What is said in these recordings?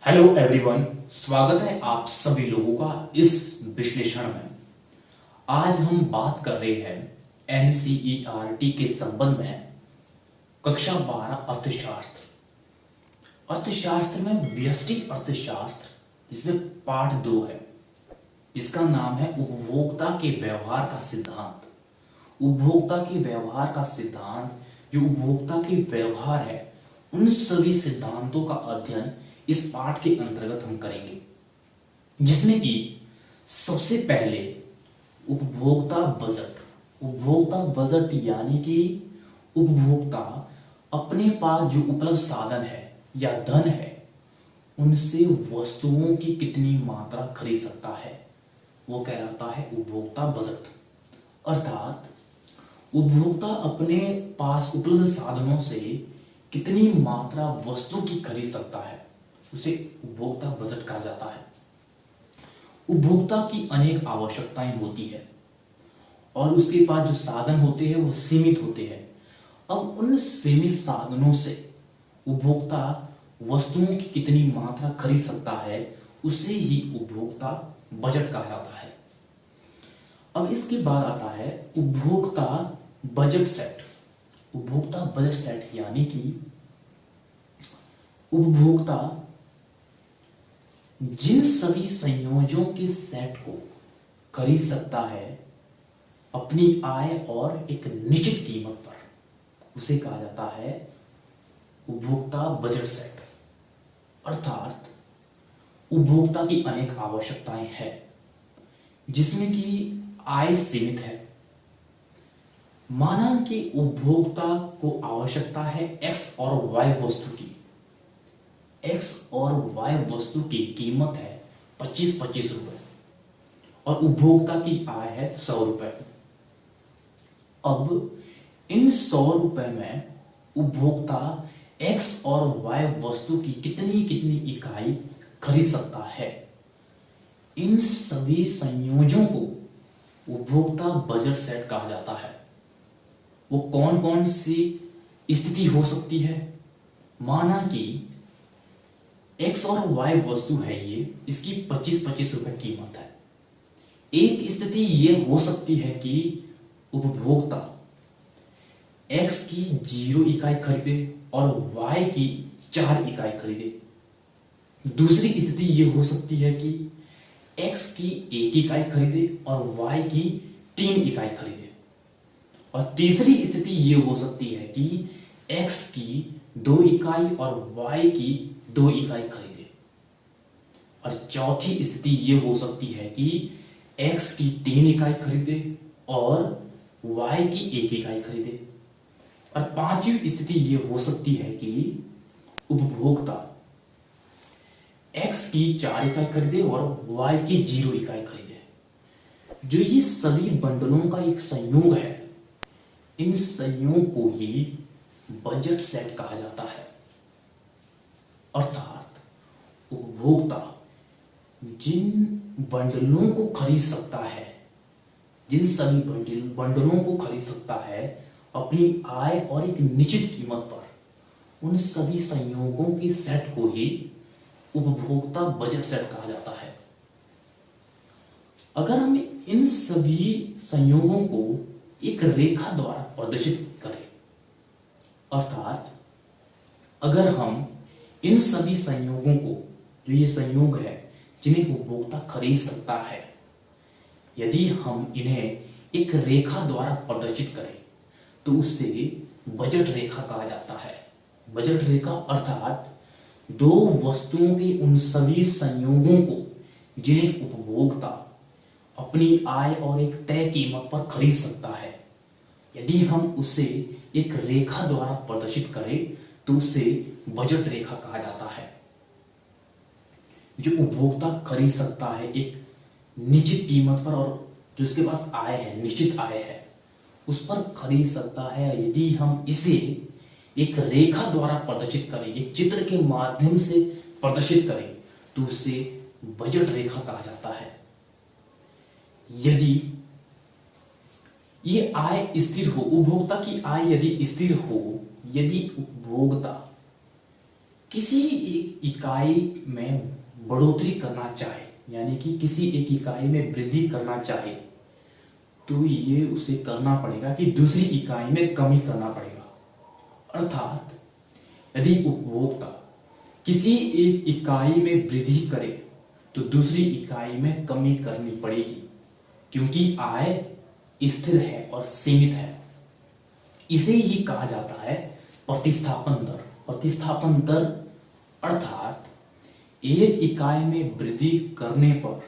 Hello everyone, स्वागत है आप सभी लोगों का इस विश्लेषण में। आज हम बात कर रहे हैं एनसीईआरटी के संबंध में कक्षा 12 अर्थशास्त्र। अर्थशास्त्र में व्यष्टि अर्थशास्त्र, जिसमें पाठ 2 है, जिसका नाम है उपभोक्ता के व्यवहार का सिद्धांत। उपभोक्ता के व्यवहार का सिद्धांत, जो उपभोक्ता के व्यवहार है, उन सभी सिद्धांतों का अध्ययन इस पाठ के अंतर्गत हम करेंगे, जिसमें कि सबसे पहले उपभोक्ता बजट। उपभोक्ता बजट यानी कि उपभोक्ता अपने पास जो उपलब्ध साधन है या धन है, उनसे वस्तुओं की कितनी मात्रा खरीद सकता है, वो कहलाता है उपभोक्ता बजट। अर्थात उपभोक्ता अपने पास उपलब्ध साधनों से कितनी मात्रा वस्तु की खरीद सकता है, उसे उपभोक्ता बजट कहा जाता है। उपभोक्ता की अनेक आवश्यकताएं होती है और उसके पास जो साधन होते हैं वो सीमित होते हैं। अब उन सीमित साधनों से उपभोक्ता वस्तुओं की कितनी मात्रा खरीद सकता है, उसे ही उपभोक्ता बजट कहा जाता है। अब इसके बाद आता है उपभोक्ता बजट सेट। उपभोक्ता बजट सेट यानी कि उपभोक्ता जिन सभी संयोजनों के सेट को खरीद सकता है अपनी आय और एक निश्चित कीमत पर, उसे कहा जाता है उपभोक्ता बजट सेट। अर्थात उपभोक्ता की अनेक आवश्यकताएं हैं, जिसमें कि आय सीमित है। माना कि उपभोक्ता को आवश्यकता है एक्स और वाई वस्तु की। एक्स और वाई वस्तु की कीमत है 25-25 रुपए और उपभोक्ता की आय है 100 रुपए। अब इन 100 रुपए में उपभोक्ता एक्स और वाई वस्तु की कितनी कितनी इकाई खरीद सकता है, इन सभी संयोजनों को उपभोक्ता बजट सेट कहा जाता है। वो कौन कौन सी स्थिति हो सकती है? माना कि एक्स और वाई वस्तु है, ये इसकी 25-25 रुपए कीमत है। एक स्थिति ये हो सकती है कि उपभोक्ता एक्स की 0 इकाई खरीदे और वाई की 4 इकाई खरीदे। दूसरी स्थिति ये हो सकती है कि एक्स की 1 इकाई खरीदे और वाई की 3 इकाई खरीदे। और तीसरी स्थिति ये हो सकती है कि एक्स की 2 इकाई और वाई की 2 इकाई खरीदे। और चौथी स्थिति ये हो सकती है कि एक्स की 3 इकाई खरीदे और वाई की 1 इकाई खरीदे। और पांचवी स्थिति ये हो सकती है कि उपभोक्ता एक्स की 4 इकाई खरीदे और वाई की 0 इकाई खरीदे। जो ये सभी बंडलों का एक संयोग है, इन संयोग को ही बजट सेट कहा जाता है। अर्थात उपभोक्ता जिन बंडलों को खरीद सकता है, जिन सभी बंडलों को खरीद सकता है अपनी आय और एक निश्चित कीमत पर, उन सभी संयोगों के सेट को ही उपभोक्ता बजट सेट कहा जाता है। अगर हम इन सभी संयोगों को एक रेखा द्वारा प्रदर्शित करें, अर्थात अगर हम इन सभी संयोगों को, जो ये संयोग है जिन्हें उपभोक्ता खरीद सकता है, यदि हम इन्हें एक रेखा द्वारा प्रदर्शित करें तो उसे बजट रेखा कहा जाता है। बजट रेखा अर्थात 2 वस्तुओं के उन सभी संयोगों को जिन्हें उपभोक्ता अपनी आय और एक तय कीमत पर खरीद सकता है, यदि हम उसे एक रेखा द्वारा प्रदर्शित करें तो उसे बजट रेखा कहा जाता है। जो उपभोक्ता खरीद सकता है एक निश्चित कीमत पर और जो उसके पास आय है, निश्चित आय है, उस पर खरीद सकता है। यदि हम इसे एक रेखा द्वारा प्रदर्शित करें, एक चित्र के माध्यम से प्रदर्शित करें, तो उसे बजट रेखा कहा जाता है। यदि ये आय स्थिर हो, उपभोक्ता की आय यदि स्थिर हो, यदि उपभोक्ता किसी एक इकाई में बढ़ोतरी करना चाहे, यानी कि किसी एक इकाई में वृद्धि करना चाहे, तो ये उसे करना पड़ेगा कि दूसरी इकाई में कमी करना पड़ेगा। अर्थात यदि उपभोक्ता किसी एक इकाई में वृद्धि करे तो दूसरी इकाई में कमी करनी पड़ेगी, क्योंकि आय स्थिर है और सीमित है। इसे ही कहा जाता है प्रतिस्थापन दर। प्रतिस्थापन दर अर्थात एक इकाई में वृद्धि करने पर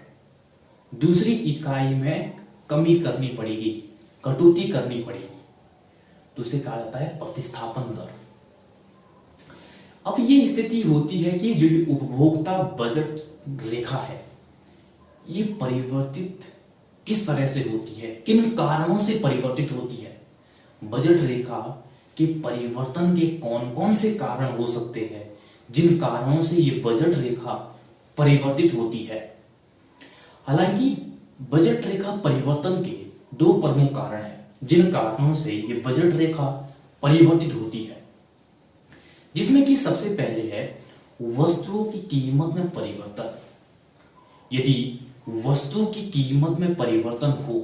दूसरी इकाई में कमी करनी पड़ेगी, कटौती करनी पड़ेगी, तो उसे कहा जाता है प्रतिस्थापन दर। अब ये स्थिति होती है कि जो उपभोक्ता बजट रेखा है, ये परिवर्तित किस तरह से होती है, किन कारणों से परिवर्तित होती है। बजट रेखा के परिवर्तन के कौन कौन से कारण हो सकते हैं जिन कारणों से ये बजट रेखा परिवर्तित होती है। हालांकि बजट रेखा परिवर्तन के दो प्रमुख कारण हैं जिन कारणों से ये बजट रेखा परिवर्तित होती है, जिसमें कि सबसे पहले है वस्तुओं की कीमत में परिवर्तन। यदि वस्तु की कीमत में परिवर्तन हो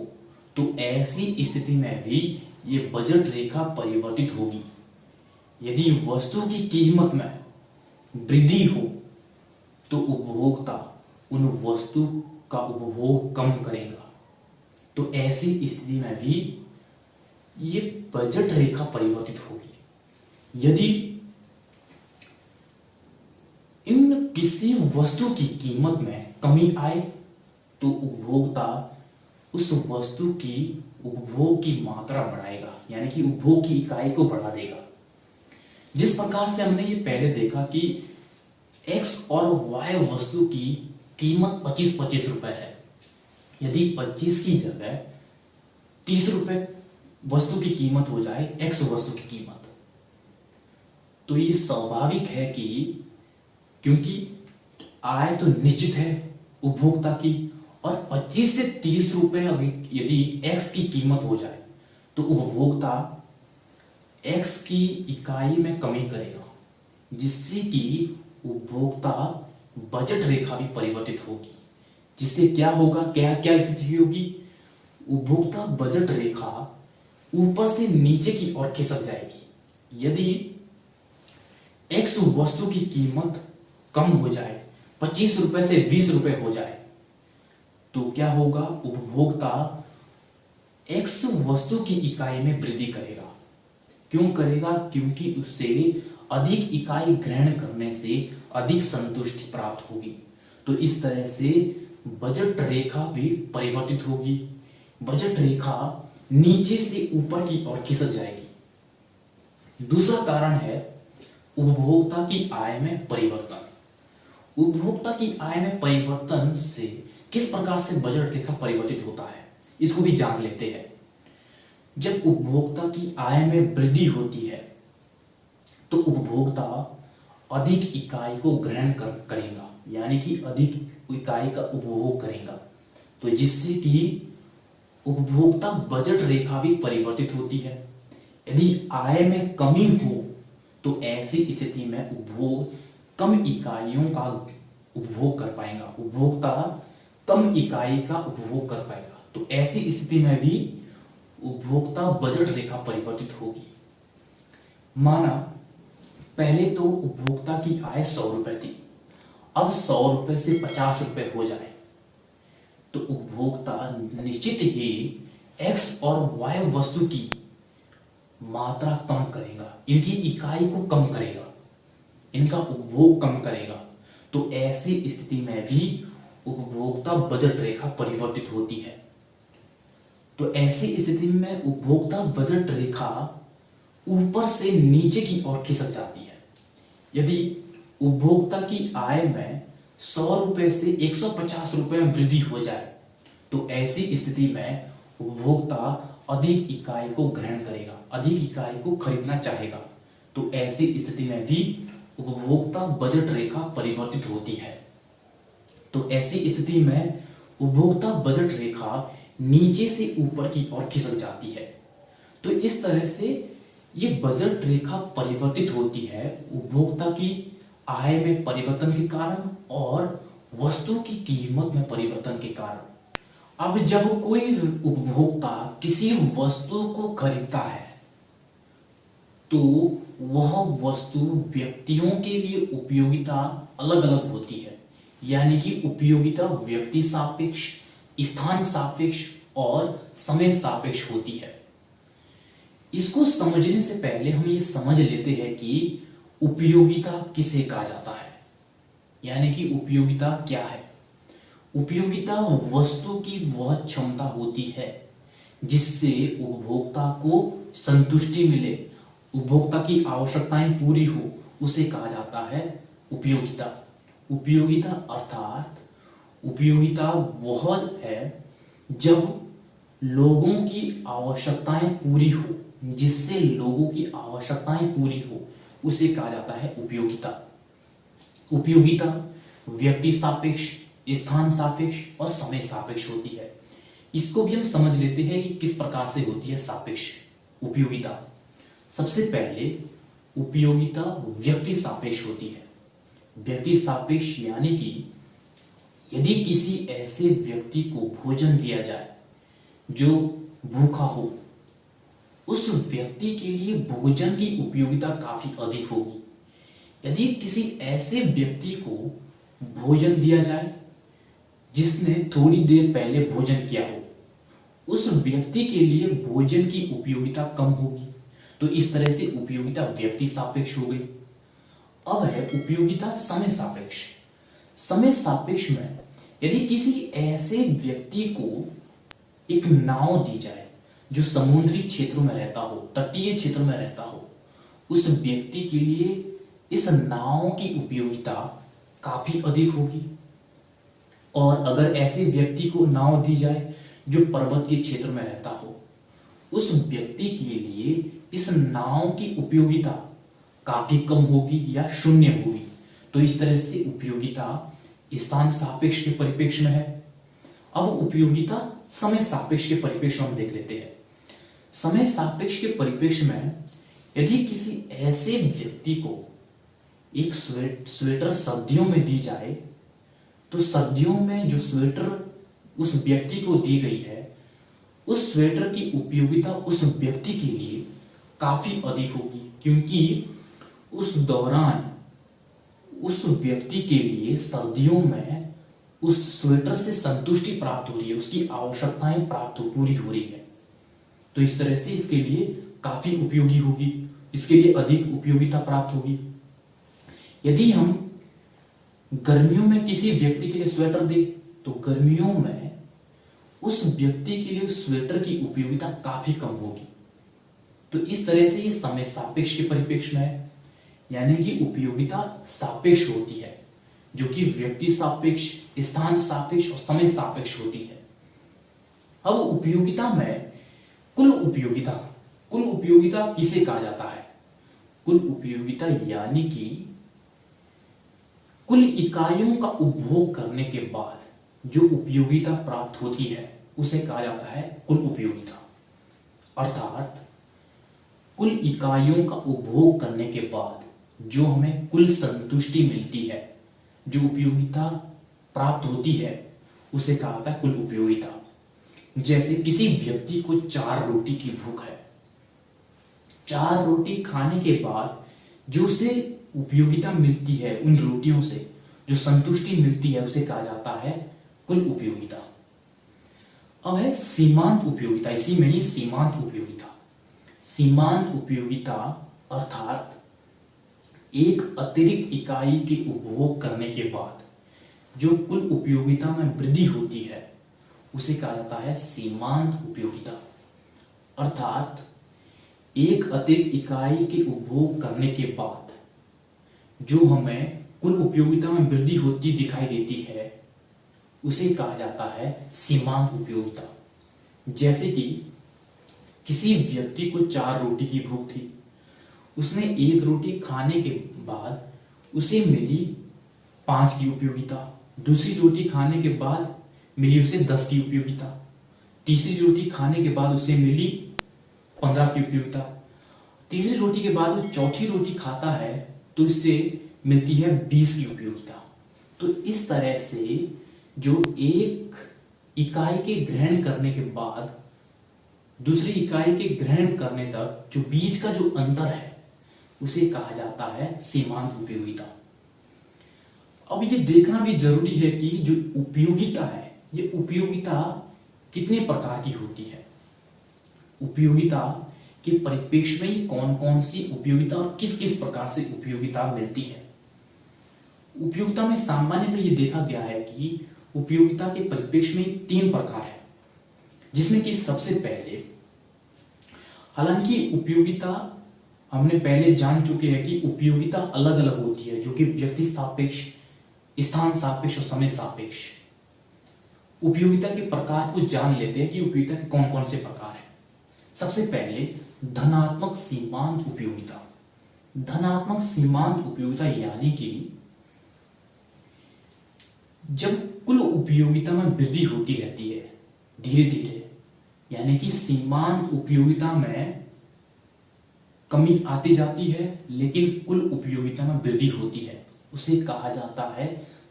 तो ऐसी स्थिति में भी ये बजट रेखा परिवर्तित होगी। यदि वस्तु की कीमत में वृद्धि हो तो उपभोक्ता उन वस्तु का उपभोग कम करेगा, तो ऐसी स्थिति में भी ये बजट रेखा परिवर्तित होगी। यदि इन किसी वस्तु की कीमत में कमी आए तो उपभोक्ता उस वस्तु की उपभोग की मात्रा बढ़ाएगा, यानी कि उपभोग की इकाई को बढ़ा देगा। जिस प्रकार से हमने ये पहले देखा कि X और Y वस्तु की कीमत 25-25 रुपए है, यदि 25 की जगह 30 रुपए वस्तु की कीमत हो जाए, X वस्तु की कीमत, तो ये स्वाभाविक है कि क्योंकि आय तो निश्चित है उपभोक्ता की, और 25 से 30 रुपए यदि X की कीमत हो जाए तो उपभोक्ता X की इकाई में कमी करेगा, जिससे कि उपभोक्ता बजट रेखा भी परिवर्तित होगी। जिससे क्या होगा, क्या क्या स्थिति होगी, उपभोक्ता बजट रेखा ऊपर से नीचे की ओर खिसक जाएगी। यदि X वस्तु की कीमत कम हो जाए, 25 रुपए से 20 रुपए हो जाए, तो क्या होगा, उपभोक्ता X वस्तु की इकाई में वृद्धि करेगा। क्यों करेगा, क्योंकि उससे अधिक इकाई ग्रहण करने से अधिक संतुष्टि प्राप्त होगी। तो इस तरह से बजट रेखा भी परिवर्तित होगी। बजट रेखा नीचे से ऊपर की ओर खिसक जाएगी। दूसरा कारण है उपभोक्ता की आय में परिवर्तन। उपभोक्ता की आय में परिवर्तन से किस प्रकार से बजट रेखा परिवर्तित होता है, इसको भी जान लेते हैं। जब उपभोक्ता की आय में वृद्धि होती है तो उपभोक्ता अधिक इकाई को ग्रहण करेगा, यानी कि अधिक इकाई का उपभोग करेगा, तो जिससे कि उपभोक्ता बजट रेखा भी परिवर्तित होती है। यदि आय में कमी हो तो ऐसी स्थिति में उपभोग कम इकाइयों का उपभोग कर पाएगा, उपभोक्ता कम इकाई का उपभोग कर पाएगा। तो ऐसी स्थिति में भी उपभोक्ता बजट रेखा परिवर्तित होगी। माना पहले तो उपभोक्ता की आय 100 रुपए थी, अब 100 रुपए से 50 रुपए हो जाए तो उपभोक्ता निश्चित ही X और Y वस्तु की मात्रा कम करेगा, इनकी इकाई को कम करेगा, इनका उपभोग कम करेगा। तो ऐसी स्थिति में भी उपभोक्ता बजट रेखा परिवर्तित होती है। तो ऐसी स्थिति में उपभोक्ता बजट रेखा ऊपर से नीचे की ओर खिसक जाती है। यदि उपभोक्ता की आय में 100 रुपए से 150 रुपए में वृद्धि हो जाए तो ऐसी स्थिति में उपभोक्ता अधिक इकाई को ग्रहण करेगा, अधिक इकाई को खरीदना चाहेगा। तो ऐसी स्थिति में भी उपभोक्ता बजट रेखा परिवर्तित होती है। तो ऐसी स्थिति में उपभोक्ता बजट रेखा नीचे से ऊपर की ओर खिसक जाती है। तो इस तरह से ये बजट रेखा परिवर्तित होती है उपभोक्ता की आय में परिवर्तन के कारण और वस्तु की कीमत में परिवर्तन के कारण। अब जब कोई उपभोक्ता किसी वस्तु को खरीदता है तो वह वस्तु व्यक्तियों के लिए उपयोगिता अलग अलग होती है, यानी कि उपयोगिता व्यक्ति सापेक्ष, स्थान सापेक्ष और समय सापेक्ष होती है। इसको समझने से पहले हम ये समझ लेते हैं कि उपयोगिता किसे कहा जाता है, यानी कि उपयोगिता क्या है। उपयोगिता वस्तु की वह क्षमता होती है जिससे उपभोक्ता को संतुष्टि मिले, उपभोक्ता की आवश्यकताएं पूरी हो, उसे कहा जाता है उपयोगिता। उपयोगिता अर्थात उपयोगिता वह है जब लोगों की आवश्यकताएं पूरी हो, जिससे लोगों की आवश्यकताएं पूरी हो, उसे कहा जाता है उपयोगिता। उपयोगिता व्यक्ति सापेक्ष, स्थान सापेक्ष और समय सापेक्ष होती है। इसको भी हम समझ लेते हैं कि किस प्रकार से होती है सापेक्ष उपयोगिता। सबसे पहले उपयोगिता व्यक्ति सापेक्ष होती है। व्यक्ति सापेक्ष यानी कि यदि किसी ऐसे व्यक्ति को भोजन दिया जाए जो भूखा हो, उस व्यक्ति के लिए भोजन की उपयोगिता काफी अधिक होगी। यदि किसी ऐसे व्यक्ति को भोजन दिया जाए जिसने थोड़ी देर पहले भोजन किया हो, उस व्यक्ति के लिए भोजन की उपयोगिता कम होगी। तो इस तरह से उपयोगिता व्यक्ति सापेक्ष हो गई। अब है उपयोगिता समय सापेक्ष। समय सापेक्ष में यदि किसी ऐसे व्यक्ति को एक नाव दी जाए जो समुद्री क्षेत्रों में रहता हो, तटीय क्षेत्रों में रहता हो, उस व्यक्ति के लिए इस नाव की उपयोगिता काफी अधिक होगी। और अगर ऐसे व्यक्ति को नाव दी जाए जो पर्वत के क्षेत्र में रहता हो, उस व्यक्ति के लिए इस नाव की उपयोगिता काफी कम होगी या शून्य होगी। तो इस तरह से उपयोगिता स्थान सापेक्ष के परिप्रेक्ष्य में है। अब उपयोगिता समय सापेक्ष के परिप्रेक्ष्य में हम देख लेते हैं। समय सापेक्ष के परिप्रेक्ष्य में यदि किसी ऐसे व्यक्ति को एक स्वेटर सर्दियों में दी जाए, तो सर्दियों में जो स्वेटर उस व्यक्ति को दी गई है, उस स्वेटर की उपयोगिता उस व्यक्ति के लिए काफी अधिक होगी, क्योंकि उस दौरान उस व्यक्ति के लिए सर्दियों में उस स्वेटर से संतुष्टि प्राप्त हो रही है, उसकी आवश्यकताएं पूरी हो रही है। तो इस तरह से इसके लिए काफी उपयोगी होगी, इसके लिए अधिक उपयोगिता प्राप्त होगी। यदि हम गर्मियों में किसी व्यक्ति के लिए स्वेटर दें, तो गर्मियों में उस व्यक्ति के लिए उस स्वेटर की उपयोगिता काफी कम होगी। तो इस तरह से ये समय सापेक्ष के परिप्रेक्ष्य में है, यानी कि उपयोगिता सापेक्ष होती है, जो कि व्यक्ति सापेक्ष, स्थान सापेक्ष और समय सापेक्ष होती है। अब उपयोगिता में कुल उपयोगिता किसे कहा जाता है? कुल उपयोगिता यानी कि कुल इकाइयों का उपभोग करने के बाद जो उपयोगिता प्राप्त होती है, उसे कहा जाता है कुल उपयोगिता। अर्थात कुल इकाइयों का उपभोग करने के बाद जो हमें कुल संतुष्टि मिलती है, जो उपयोगिता प्राप्त होती है, उसे कहा जाता है कुल उपयोगिता। जैसे किसी व्यक्ति को 4 रोटी की भूख है, 4 रोटी खाने के बाद जो उसे उपयोगिता मिलती है, उन रोटियों से जो संतुष्टि मिलती है, उसे कहा जाता है कुल उपयोगिता। अब है सीमांत उपयोगिता। इसी में ही सीमांत उपयोगिता। सीमांत उपयोगिता अर्थात एक अतिरिक्त इकाई के उपभोग करने के बाद जो कुल उपयोगिता में वृद्धि होती है, उसे कहा जाता है सीमांत उपयोगिता। अर्थात एक अतिरिक्त इकाई के उपभोग करने के बाद जो हमें कुल उपयोगिता में वृद्धि होती दिखाई देती है, उसे कहा जाता है सीमांत उपयोगिता। जैसे कि किसी व्यक्ति को 4 रोटी की भूख थी, उसने 1 रोटी खाने के बाद उसे मिली 5 की उपयोगिता, दूसरी रोटी खाने के बाद मिली उसे 10 की उपयोगिता, तीसरी रोटी खाने के बाद उसे मिली 15 की उपयोगिता, तीसरी रोटी के बाद वो चौथी रोटी खाता है तो इससे मिलती है 20 की उपयोगिता। तो इस तरह से जो एक इकाई के ग्रहण करने के बाद दूसरी इकाई के ग्रहण करने तक जो बीच का जो अंतर है उसे कहा जाता है सीमांत उपयोगिता। अब ये देखना भी जरूरी है कि जो उपयोगिता है, ये उपयोगिता कितने प्रकार की होती है, उपयोगिता के परिप्रेक्ष्य में कौन कौन सी उपयोगिता और किस किस प्रकार से उपयोगिता मिलती है। उपयोगिता में सामान्यतः ये देखा गया है कि उपयोगिता के परिप्रेक्ष्य में 3 प्रकार है, जिसमें कि सबसे पहले, हालांकि उपयोगिता हमने पहले जान चुके हैं कि उपयोगिता अलग अलग होती है, जो कि व्यक्ति सापेक्ष, स्थान सापेक्ष और समय सापेक्ष। उपयोगिता के प्रकार को जान लेते हैं कि उपयोगिता के कौन कौन से प्रकार है। सबसे पहले धनात्मक सीमांत उपयोगिता। धनात्मक सीमांत उपयोगिता यानी कि जब कुल उपयोगिता में वृद्धि होती रहती है धीरे धीरे, यानी कि सीमांत उपयोगिता में कमी आती जाती है लेकिन कुल उपयोगिता में वृद्धि होती है, उसे कहा जाता है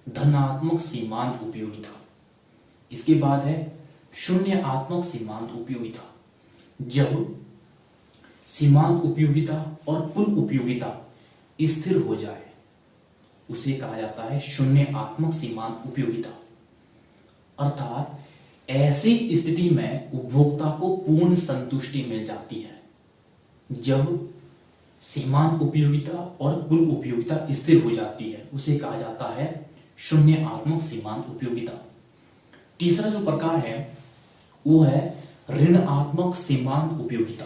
धनात्मक सीमांत उपयोगिता। इसके बाद है शून्यात्मक सीमांत उपयोगिता। जब सीमांत उपयोगिता और कुल उपयोगिता स्थिर हो जाए उसे कहा जाता है शून्यात्मक सीमांत उपयोगिता। अर्थात ऐसी स्थिति में उपभोक्ता को पूर्ण संतुष्टि मिल जाती है जब सीमांत उपयोगिता और कुल उपयोगिता स्थिर हो जाती है, उसे कहा जाता है शून्यात्मक सीमांत उपयोगिता। तीसरा जो प्रकार है वो है ऋणात्मक सीमांत उपयोगिता।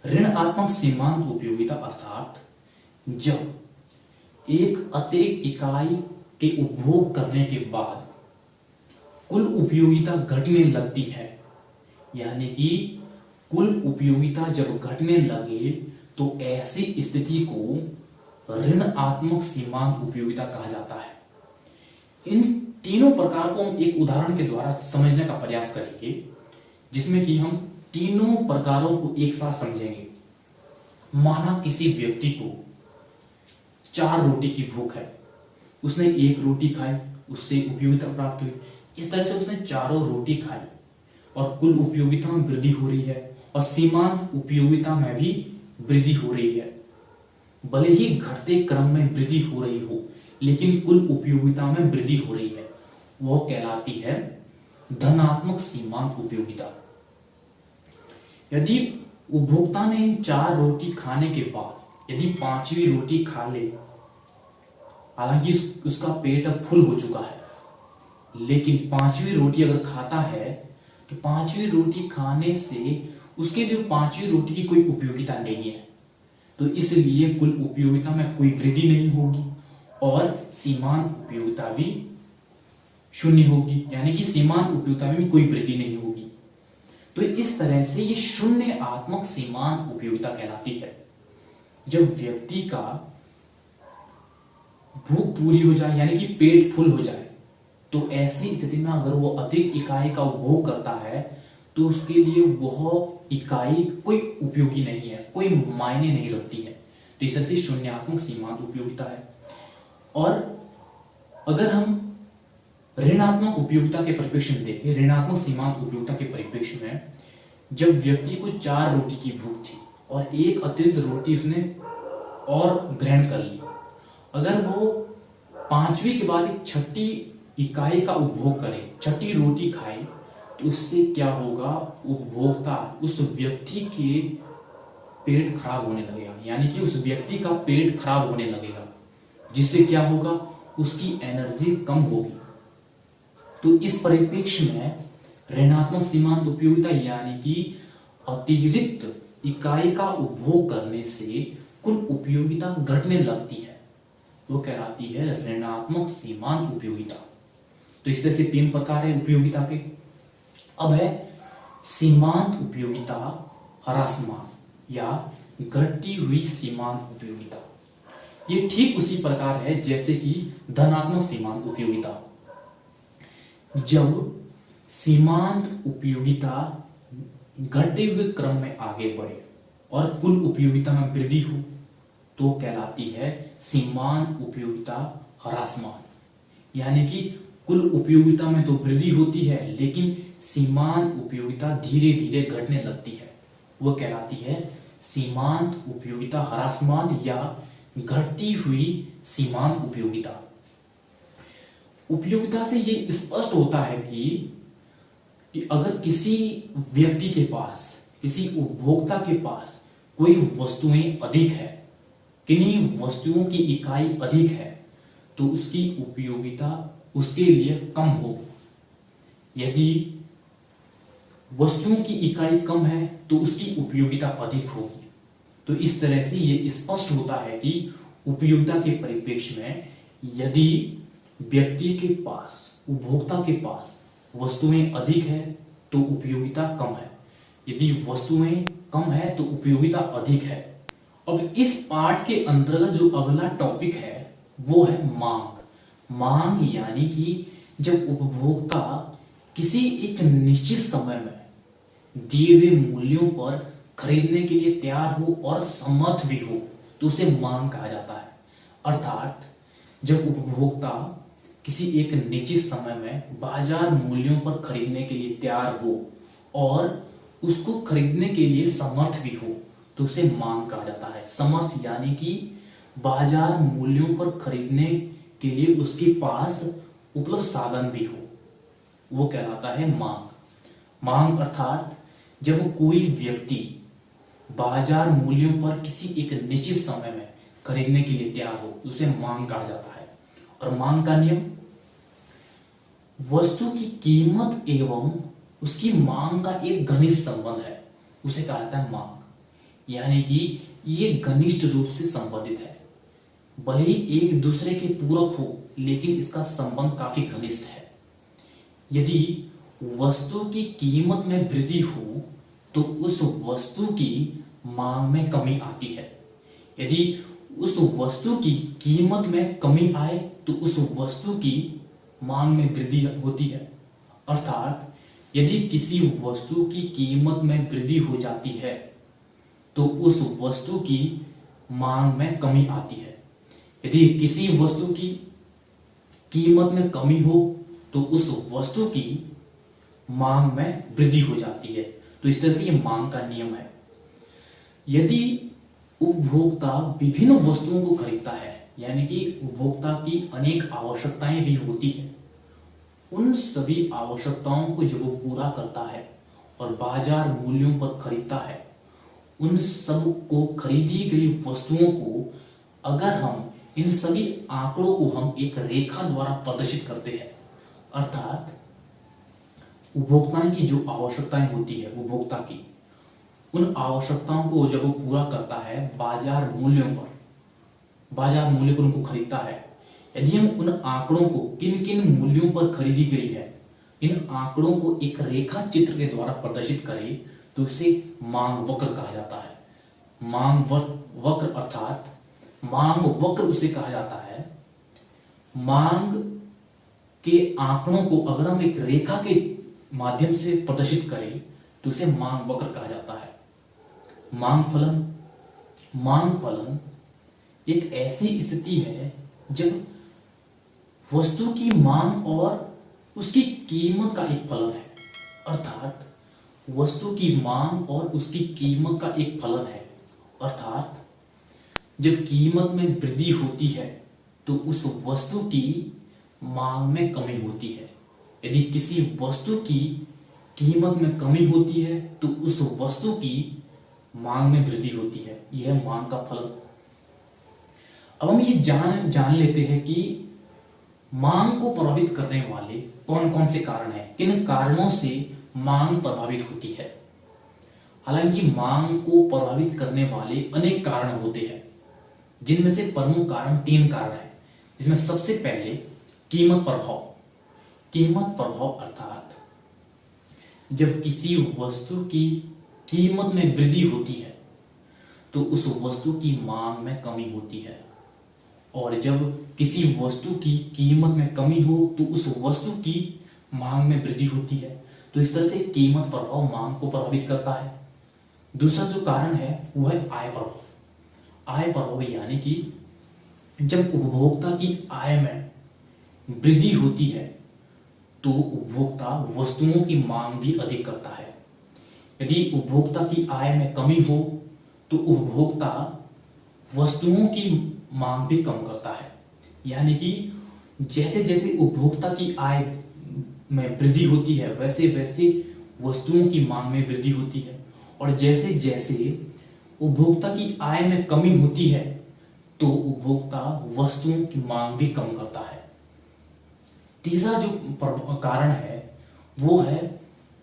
ऋणात्मक सीमांत उपयोगिता अर्थात जब एक अतिरिक्त इकाई के उपभोग करने के बाद कुल उपयोगिता घटने लगती है, यानी कि कुल उपयोगिता जब घटने लगे तो ऐसी स्थिति को ऋणात्मक सीमांत उपयोगिता कहा जाता है। इन तीनों प्रकार को हम एक उदाहरण के द्वारा समझने का प्रयास करेंगे, जिसमें कि हम तीनों प्रकारों को एक साथ समझेंगे। माना किसी व्यक्ति को 4 रोटी की भूख है, उसने 1 रोटी खाई, उससे उपयोगिता प्राप्त हुई। इस तरह से उसने चारों रोटी खाई और कुल उपयोगिता में वृद्धि हो रही है और सीमांत उपयोगिता में भी वृद्धि हो रही है। भले ही घटते क्रम में वृद्धि हो रही हो लेकिन कुल उपयोगिता में वृद्धि हो रही है, वो कहलाती है धनात्मक सीमांत उपयोगिता। यदि उपभोक्ता ने इन 4 रोटी खाने के बाद यदि 5वीं रोटी खा ले, हालांकि उसका पेट अब फुल हो चुका है, लेकिन 5वीं रोटी अगर खाता है तो 5वीं रोटी खाने से उसके लिए 5वीं रोटी की कोई उपयोगिता नहीं है, तो इसलिए कुल उपयोगिता में कोई वृद्धि नहीं होगी और सीमांत उपयोगिता भी शून्य होगी, यानी कि सीमांत उपयोगिता में कोई वृद्धि नहीं होगी। तो इस तरह से ये शून्यात्मक सीमांत उपयोगिता कहलाती है। जब व्यक्ति का भूख पूरी हो जाए, यानी कि पेट फुल हो जाए, तो ऐसी स्थिति में अगर वो अतिरिक्त इकाई का उपभोग करता है तो उसके लिए वह इकाई कोई उपयोगी नहीं है, कोई मायने नहीं रखती है। तो इस तरह से शून्यात्मक सीमांत उपयोगिता है। और अगर हम ऋणात्मक उपयोगिता के परिप्रेक्ष्य में देखें, ऋणात्मक सीमांत उपयोगिता के परिप्रेक्ष्य में जब व्यक्ति को 4 रोटी की भूख थी और 1 अतिरिक्त रोटी उसने और ग्रहण कर ली, अगर वो 5वीं के बाद एक 6ठी इकाई का उपभोग करे, 6ठी रोटी खाए, तो उससे क्या होगा, उपभोक्ता उस व्यक्ति के पेट खराब होने लगेगा, यानी कि उस व्यक्ति का पेट खराब होने लगेगा, जिससे क्या होगा, उसकी एनर्जी कम होगी। तो इस परिप्रेक्ष्य में ऋणात्मक सीमांत उपयोगिता यानी कि अतिरिक्त इकाई का उपभोग करने से कुल उपयोगिता घटने लगती है, वो कहलाती है ऋणात्मक सीमांत उपयोगिता। तो इस तरह से 3 प्रकार है उपयोगिता के। अब है सीमांत उपयोगिता ह्रासमान या घटती हुई सीमांत उपयोगिता। ये ठीक उसी प्रकार है जैसे कि धनात्मक सीमांत उपयोगिता। जब सीमांत उपयोगिता घटते हुए क्रम में आगे बढ़े और कुल उपयोगिता में वृद्धि हो, तो वो कहलाती है सीमांत उपयोगिता ह्रासमान। यानी कि कुल उपयोगिता में तो वृद्धि होती है, लेकिन सीमांत उपयोगिता धीरे धीरे घटने लगती है। वो कहलाती है सीमांत उपयोगिता ह्रासमान या घटती हुई सीमांत उपयोगिता। उपयोगिता से ये स्पष्ट होता है कि अगर किसी व्यक्ति के पास, किसी उपभोक्ता के पास कोई वस्तुएं अधिक है, किन्हीं वस्तुओं की इकाई अधिक है, तो उसकी उपयोगिता उसके लिए कम होगी। यदि वस्तुओं की इकाई कम है तो उसकी उपयोगिता अधिक होगी। तो इस तरह से ये स्पष्ट होता है कि उपयोगिता के परिप्रेक्ष्य में यदि व्यक्ति के पास, उपभोक्ता के पास वस्तुएं अधिक है तो उपयोगिता कम है, यदि वस्तुएं कम है तो उपयोगिता अधिक है। अब इस पाठ के अंतर्गत जो अगला टॉपिक है वो है मांग। मांग यानी कि जब उपभोक्ता किसी एक निश्चित समय में दिए हुए मूल्यों पर खरीदने के लिए तैयार हो और समर्थ भी हो तो उसे मांग कहा जाता है। अर्थात जब उपभोक्ता किसी एक निश्चित समय में बाजार मूल्यों पर खरीदने के लिए तैयार हो और उसको खरीदने के लिए समर्थ भी हो तो उसे मांग कहा जाता है। समर्थ यानी कि बाजार मूल्यों पर खरीदने के लिए उसके पास उपलब्ध साधन भी हो, वो कहलाता है मांग। मांग अर्थात जब कोई व्यक्ति बाजार मूल्यों पर किसी एक निश्चित समय में खरीदने के लिए तैयार हो उसे मांग कहा जाता है। और मांग का नियम, वस्तु की कीमत एवं उसकी मांग का एक घनिष्ठ संबंध है, उसे कहा जाता है मांग। यानी कि ये घनिष्ठ रूप से संबंधित है, भले ही एक दूसरे के पूरक हो लेकिन इसका संबंध काफी घनिष्ठ है। यदि वस्तु की कीमत में वृद्धि हो तो उस वस्तु की मांग में कमी आती है, यदि उस वस्तु की कीमत में कमी आए तो उस वस्तु की मांग में वृद्धि होती है। अर्थात यदि किसी वस्तु की कीमत में वृद्धि हो जाती है तो उस वस्तु की मांग में कमी आती है, यदि किसी वस्तु की कीमत में कमी हो तो उस वस्तु की मांग में वृद्धि हो जाती है। तो इस तरह से ये मांग का नियम है। यदि उपभोक्ता विभिन्न वस्तुओं को खरीदता है, यानी कि उपभोक्ता की अनेक आवश्यकताएं भी होती है, उन सभी आवश्यकताओं को जब वो पूरा करता है और बाजार मूल्यों पर खरीदता है, उन सब को खरीदी गई वस्तुओं को अगर हम इन सभी आंकड़ों को हम एक रेखा द्वारा प्रदर्शित करते हैं, अर्थात उपभोक्ता की जो आवश्यकताएं होती है उपभोक्ता की, उन आवश्यकताओं को जब वो पूरा करता है बाजार मूल्यों पर, बाजार मूल्य पर उनको खरीदता है, यदि हम उन आंकड़ों को किन किन मूल्यों पर खरीदी गई है इन आंकड़ों को एक रेखा चित्र के द्वारा प्रदर्शित करें तो इसे मांग वक्र कहा जाता है। मांग वक्र अर्थात मांग वक्र उसे कहा जाता है। मांग के आंकड़ों को अगर हम एक रेखा के माध्यम से प्रदर्शित करें तो उसे मांग वक्र कहा जाता है। मांग फलन, मांग फलन एक ऐसी स्थिति है जब वस्तु की मांग और उसकी कीमत का एक फलन है, अर्थात वस्तु की मांग और उसकी कीमत का एक फलन है। अर्थात जब कीमत में वृद्धि होती है तो उस वस्तु की मांग में कमी होती है, यदि किसी वस्तु की कीमत में कमी होती है तो उस वस्तु की मांग में वृद्धि होती है। यह मांग का फलन। अब हम ये जान लेते हैं कि मांग को प्रभावित करने वाले कौन कौन से कारण हैं, किन कारणों से मांग प्रभावित होती है। हालांकि मांग को प्रभावित करने वाले अनेक कारण होते हैं, जिनमें से प्रमुख कारण 3 कारण हैं, जिसमें सबसे पहले कीमत प्रभाव। कीमत प्रभाव अर्थात जब किसी वस्तु की कीमत में वृद्धि होती है तो उस वस्तु की मांग में कमी होती है, और जब किसी वस्तु की कीमत में कमी हो तो उस वस्तु की मांग में वृद्धि होती है। तो इस तरह से कीमत प्रभाव मांग को प्रभावित करता है। दूसरा जो कारण है वो है आय प्रभाव। आय प्रभाव यानी कि जब उपभोक्ता की आय में वृद्धि होती है तो उपभोक्ता वस्तुओं की मांग भी अधिक करता है। यदि उपभोक्ता की आय में कमी हो तो उपभोक्ता वस्तुओं की मांग भी कम करता है। यानी कि जैसे जैसे उपभोक्ता की आय में वृद्धि होती है वैसे वैसे वस्तुओं की मांग में वृद्धि होती है, और जैसे जैसे उपभोक्ता की आय में कमी होती है तो उपभोक्ता वस्तुओं की मांग भी कम करता है। तीसरा जो कारण है वो है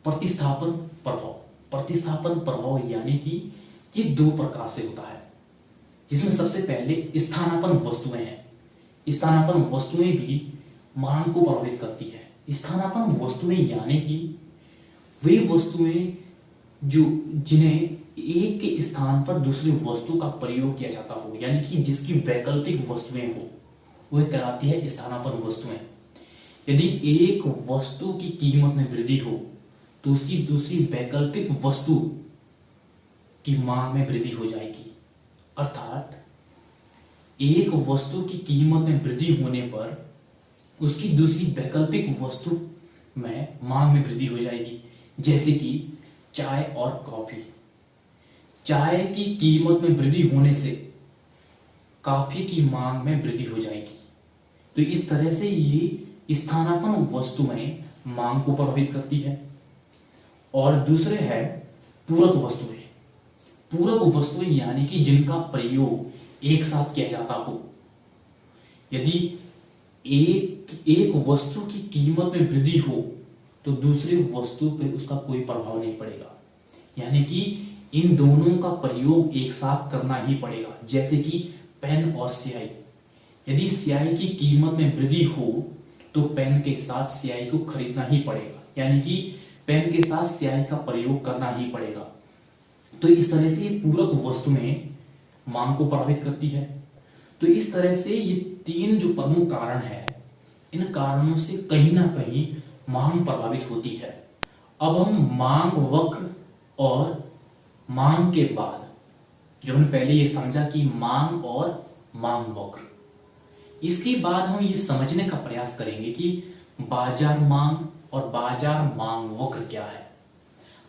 प्रतिस्थापन प्रभाव। प्रतिस्थापन प्रभाव यानी कि ये दो प्रकार से होता है, जिसमें सबसे पहले स्थानापन्न वस्तुएं हैं। स्थानापन्न वस्तुएं भी मांग को प्रभावित करती है। स्थानापन्न वस्तुएं यानी कि वे वस्तुएं जो जिन्हें एक के स्थान पर दूसरी वस्तु का प्रयोग किया जाता हो, यानी कि जिसकी वैकल्पिक वस्तुएं हो, वह कहलाती है स्थानापन्न वस्तुएं। यदि एक वस्तु की कीमत में वृद्धि हो तो उसकी दूसरी वैकल्पिक वस्तु की मांग में वृद्धि हो जाएगी। अर्थात एक वस्तु की कीमत में वृद्धि होने पर उसकी दूसरी वैकल्पिक वस्तु में मांग में वृद्धि हो जाएगी। जैसे कि चाय और कॉफी। चाय की कीमत में वृद्धि होने से कॉफी की मांग में वृद्धि हो जाएगी। तो इस तरह से ये स्थानापन्न वस्तुएं मांग को प्रभावित करती है। और दूसरे है पूरक वस्तुएं। पूरक वस्तुएं यानी कि जिनका प्रयोग एक साथ किया जाता हो। यदि एक वस्तु की कीमत में वृद्धि हो तो दूसरी वस्तु पे उसका कोई प्रभाव नहीं पड़ेगा, यानी कि इन दोनों का प्रयोग एक साथ करना ही पड़ेगा। जैसे कि पेन और स्याही। यदि स्याही की कीमत में वृद्धि हो तो पेन के साथ स्याही को खरीदना ही पड़ेगा, यानी कि पेन के साथ स्याही का प्रयोग करना ही पड़ेगा। तो इस तरह से ये पूरक वस्तुएं मांग को प्रभावित करती है। तो इस तरह से ये तीन जो प्रमुख कारण है, इन कारणों से कहीं ना कहीं मांग प्रभावित होती है। अब हम मांग वक्र और मांग के बाद जो हमने पहले ये समझा कि मांग और मांग वक्र, इसके बाद हम ये समझने का प्रयास करेंगे कि बाजार मांग और बाजार मांग वक्र क्या है।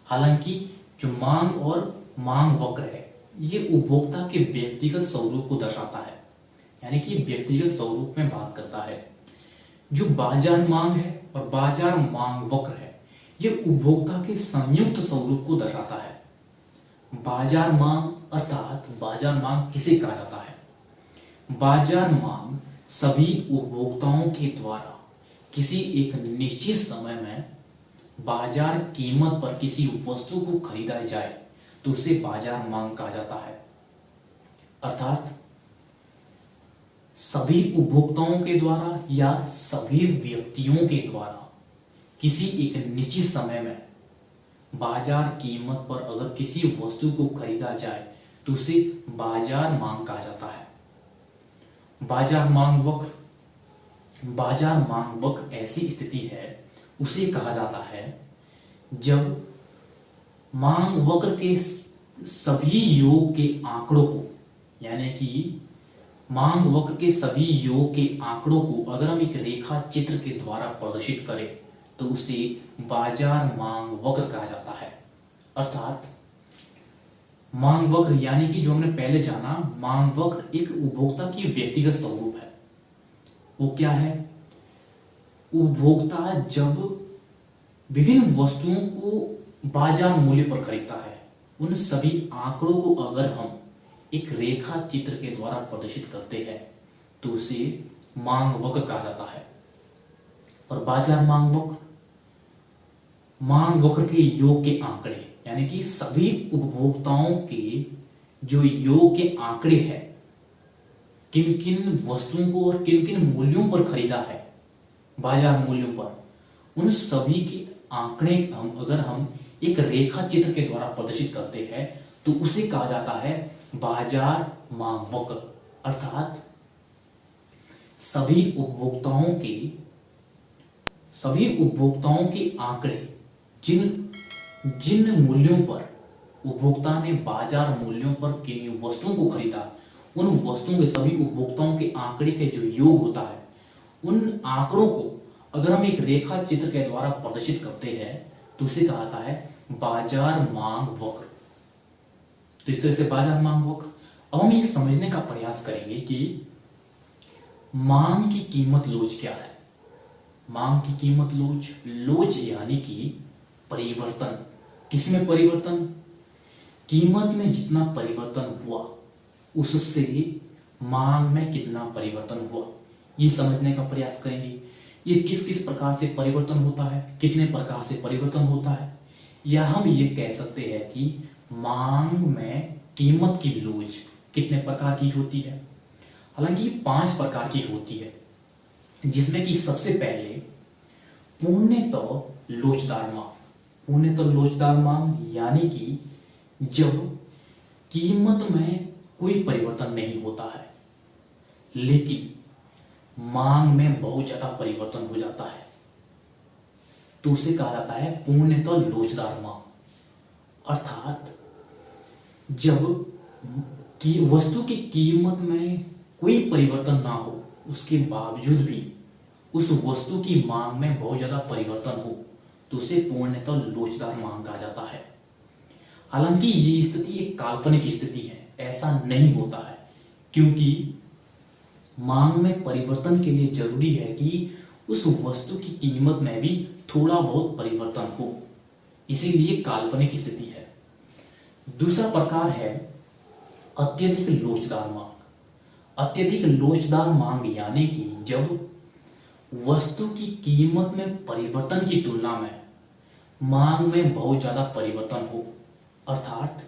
हालांकि जो मांग और मांग वक्र है ये उपभोक्ता के व्यक्तिगत स्वरूप को दर्शाता है, यानी कि व्यक्तिगत स्वरूप में बात करता है। जो बाजार मांग है और बाजार मांग वक्र है ये उपभोक्ता के संयुक्त स्वरूप को दर्शाता है। बाजार मांग अर्थात बाजार मांग किसे कहा जाता है? बाजार मांग सभी उपभोक्ताओं के द्वारा किसी एक निश्चित समय में बाजार कीमत पर किसी वस्तु को खरीदा जाए तो उसे बाजार मांग कहा जाता है। अर्थात सभी उपभोक्ताओं के द्वारा या सभी व्यक्तियों के द्वारा किसी एक निश्चित समय में बाजार कीमत पर अगर किसी वस्तु को खरीदा जाए तो उसे बाजार मांग कहा जाता है। बाजार मांग वक्र। बाजार मांग वक्र ऐसी स्थिति है, उसे कहा जाता है जब मांग वक्र के सभी योग के आंकड़ों को, यानी कि मांग वक्र के सभी योग के आंकड़ों को अगर हम एक रेखा चित्र के द्वारा प्रदर्शित करें तो उसे बाजार मांग वक्र कहा जाता है। अर्थात मांग वक्र यानी कि जो हमने पहले जाना, मांग वक्र एक उपभोक्ता की व्यक्तिगत स्वरूप है। वो क्या है? उपभोक्ता जब विभिन्न वस्तुओं को बाजार मूल्य पर खरीदता है, उन सभी आंकड़ों को अगर हम एक रेखा चित्र के द्वारा प्रदर्शित करते हैं तो उसे मांग वक्र कहा जाता है। और बाजार मांग वक्र, मांग वक्र के योग के आंकड़े, यानी कि सभी उपभोक्ताओं के जो योग के आंकड़े हैं, किन किन वस्तुओं को और किन किन मूल्यों पर खरीदा है बाजार मूल्यों पर, उन सभी के आंकड़े अगर हम एक रेखा चित्र के द्वारा प्रदर्शित करते हैं तो उसे कहा जाता है बाजार मांग वक्र। अर्थात सभी उपभोक्ताओं के आंकड़े जिन मूल्यों पर उपभोक्ता ने बाजार मूल्यों पर किन वस्तुओं को खरीदा, उन वस्तुओं के, सभी उपभोक्ताओं के आंकड़े के जो योग होता है, उन आंकड़ों को अगर हम एक रेखा चित्र के द्वारा प्रदर्शित करते हैं तो उसे कहा जाता है बाजार मांग वक्र। तो इस तरह से बाजार मांग वक्र। अब हम ये समझने का प्रयास करेंगे कि मांग की कीमत लोच क्या है। मांग की कीमत लोच, लोच यानी कि परिवर्तन। किसमें परिवर्तन? कीमत में जितना परिवर्तन हुआ उससे मांग में कितना परिवर्तन हुआ, ये समझने का प्रयास करेंगे। ये किस किस प्रकार से परिवर्तन होता है, कितने प्रकार से परिवर्तन होता है, या हम ये कह सकते हैं कि मांग में कीमत की लोच कितने प्रकार की होती है। हालांकि 5 प्रकार की होती है, जिसमें कि सबसे पहले पूर्णतः लोचदार मांग। पूर्णतः लोचदार मांग यानी कि जब कीमत में कोई परिवर्तन नहीं होता है लेकिन मांग में बहुत ज्यादा परिवर्तन हो जाता है, तो उसे कहा जाता है पूर्णतः लोचदार मांग। अर्थात जब की वस्तु की कीमत में कोई परिवर्तन ना हो उसके बावजूद भी उस वस्तु की मांग में बहुत ज्यादा परिवर्तन हो तो उसे पूर्णतः लोचदार मांग कहा जाता है। हालांकि ये स्थिति एक काल्पनिक स्थिति है, ऐसा नहीं होता है, क्योंकि मांग में परिवर्तन के लिए जरूरी है कि उस वस्तु की कीमत में भी थोड़ा बहुत परिवर्तन हो, इसीलिए काल्पनिक स्थिति है। दूसरा प्रकार है अत्यधिक लोचदार मांग। अत्यधिक लोचदार मांग यानी कि जब वस्तु की कीमत में परिवर्तन की तुलना में मांग में बहुत ज्यादा परिवर्तन हो। अर्थात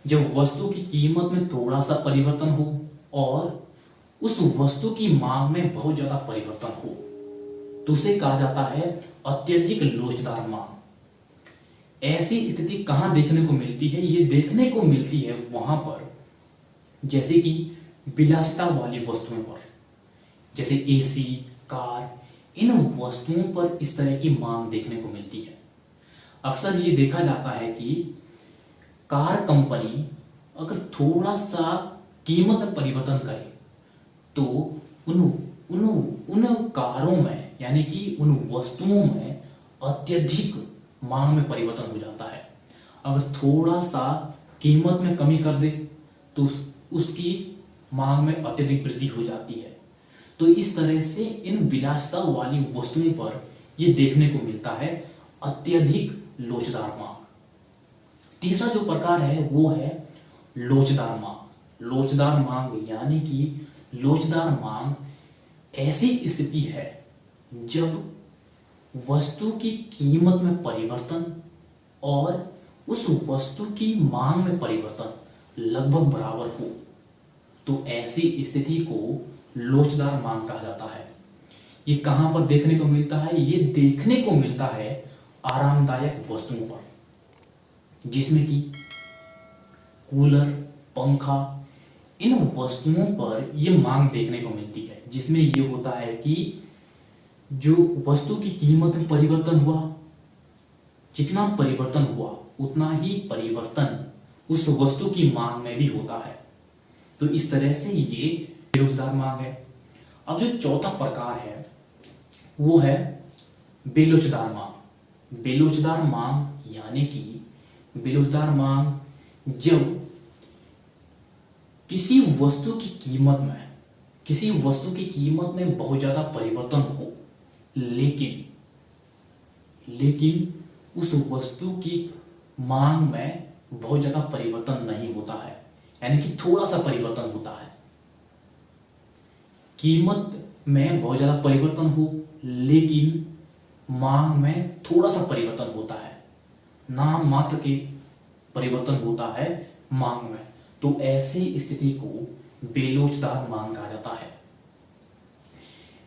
जब वस्तु की कीमत में थोड़ा सा परिवर्तन हो और उस वस्तु की मांग में बहुत ज्यादा परिवर्तन हो तो उसे कहा जाता है अत्यधिक लोचदार मांग। ऐसी स्थिति कहां देखने को मिलती है? ये देखने को मिलती है वहां पर जैसे कि विलासिता वाली वस्तुओं पर, जैसे एसी, कार, इन वस्तुओं पर इस तरह की मांग देखने को मिलती है। अक्सर ये देखा जाता है कि कार कंपनी अगर थोड़ा सा कीमत में परिवर्तन करे तो उन कारों में यानी कि उन वस्तुओं में अत्यधिक मांग में परिवर्तन हो जाता है। अगर थोड़ा सा कीमत में कमी कर दे तो उसकी मांग में अत्यधिक वृद्धि हो जाती है। तो इस तरह से इन विलासिता वाली वस्तुओं पर यह देखने को मिलता है अत्यधिक लोचदार मांग। तीसरा जो प्रकार है वो है लोचदार मांग। लोचदार मांग यानी कि लोचदार मांग ऐसी स्थिति है जब वस्तु की कीमत में परिवर्तन और उस वस्तु की मांग में परिवर्तन लगभग बराबर हो, तो ऐसी स्थिति को लोचदार मांग कहा जाता है। ये कहां पर देखने को मिलता है? ये देखने को मिलता है आरामदायक वस्तुओं पर, जिसमें कि कूलर, पंखा, इन वस्तुओं पर यह मांग देखने को मिलती है, जिसमें यह होता है कि जो वस्तु की कीमत में परिवर्तन हुआ, जितना परिवर्तन हुआ उतना ही परिवर्तन उस वस्तु की मांग में भी होता है। तो इस तरह से ये बेरोजगार मांग है। अब जो चौथा प्रकार है वो है बेलोचदार मांग। बेलोचदार मांग यानी कि बेलोचदार मांग जब किसी वस्तु की कीमत में बहुत ज्यादा परिवर्तन हो लेकिन उस वस्तु की मांग में बहुत ज्यादा परिवर्तन नहीं होता है, यानी कि थोड़ा सा परिवर्तन होता है। कीमत में बहुत ज्यादा परिवर्तन हो लेकिन मांग में थोड़ा सा परिवर्तन होता है, नाम मात्र के परिवर्तन होता है मांग में, तो ऐसी स्थिति को बेलोचदार मांग कहा जाता है।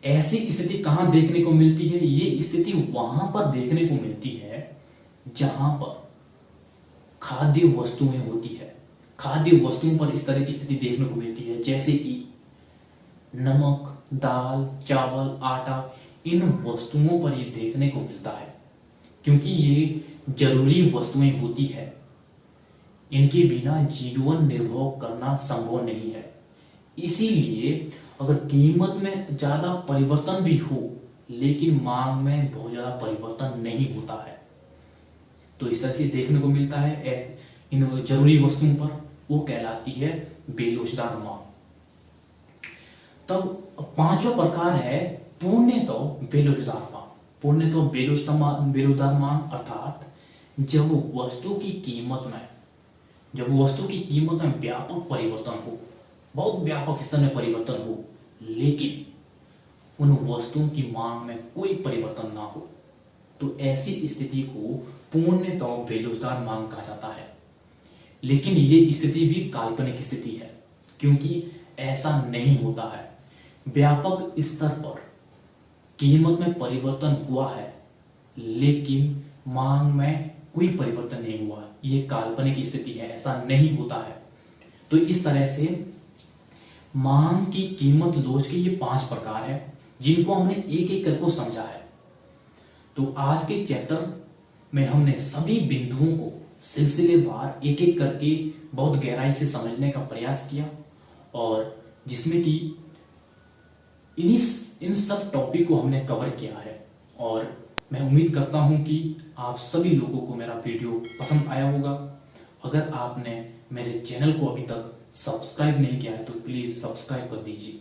ऐसी स्थिति कहां देखने को मिलती है? ये स्थिति वहां पर देखने को मिलती है जहां पर खाद्य वस्तुएं होती है। खाद्य वस्तुओं पर इस तरह की स्थिति देखने को मिलती है, जैसे कि नमक, दाल, चावल, आटा, इन वस्तुओं पर ये देखने को मिलता है, क्योंकि ये जरूरी वस्तुएं होती है। इनके बिना जीवन निर्वाह करना संभव नहीं है। इसीलिए अगर कीमत में ज्यादा परिवर्तन भी हो लेकिन मांग में बहुत ज्यादा परिवर्तन नहीं होता है, तो इस तरह से देखने को मिलता है इन जरूरी वस्तुओं पर, वो कहलाती है बेलोचदार मांग। तब पांचवा प्रकार है पूर्णतः बेलोचदार मांग। पूर्णतः बेलोचदार मांग अर्थात जब वस्तु की कीमत में व्यापक परिवर्तन हो, बहुत व्यापक स्तर में परिवर्तन हो, लेकिन उन वस्तुओं की मांग में कोई परिवर्तन ना हो, तो ऐसी स्थिति को पूर्णतः बेलोचदार मांग कहा जाता है। लेकिन ये स्थिति भी काल्पनिक स्थिति है, क्योंकि ऐसा नहीं होता है। व्यापक स्तर पर कीमत में परिवर्तन हुआ है लेकिन मांग में कोई परिवर्तन नहीं हुआ, ये काल्पनिक स्थिति है, ऐसा नहीं होता है। तो इस तरह से मांग की कीमत लोच के ये 5 प्रकार है, जिनको हमने एक एक करके समझा है। तो आज के चैप्टर में हमने सभी बिंदुओं को सिलसिलेवार एक एक करके बहुत गहराई से समझने का प्रयास किया, और जिसमें कि इन सब टॉपिक को हमने कवर किया है। और मैं उम्मीद करता हूं कि आप सभी लोगों को मेरा वीडियो पसंद आया होगा। अगर आपने मेरे चैनल को अभी तक सब्सक्राइब नहीं किया है तो प्लीज सब्सक्राइब कर दीजिए।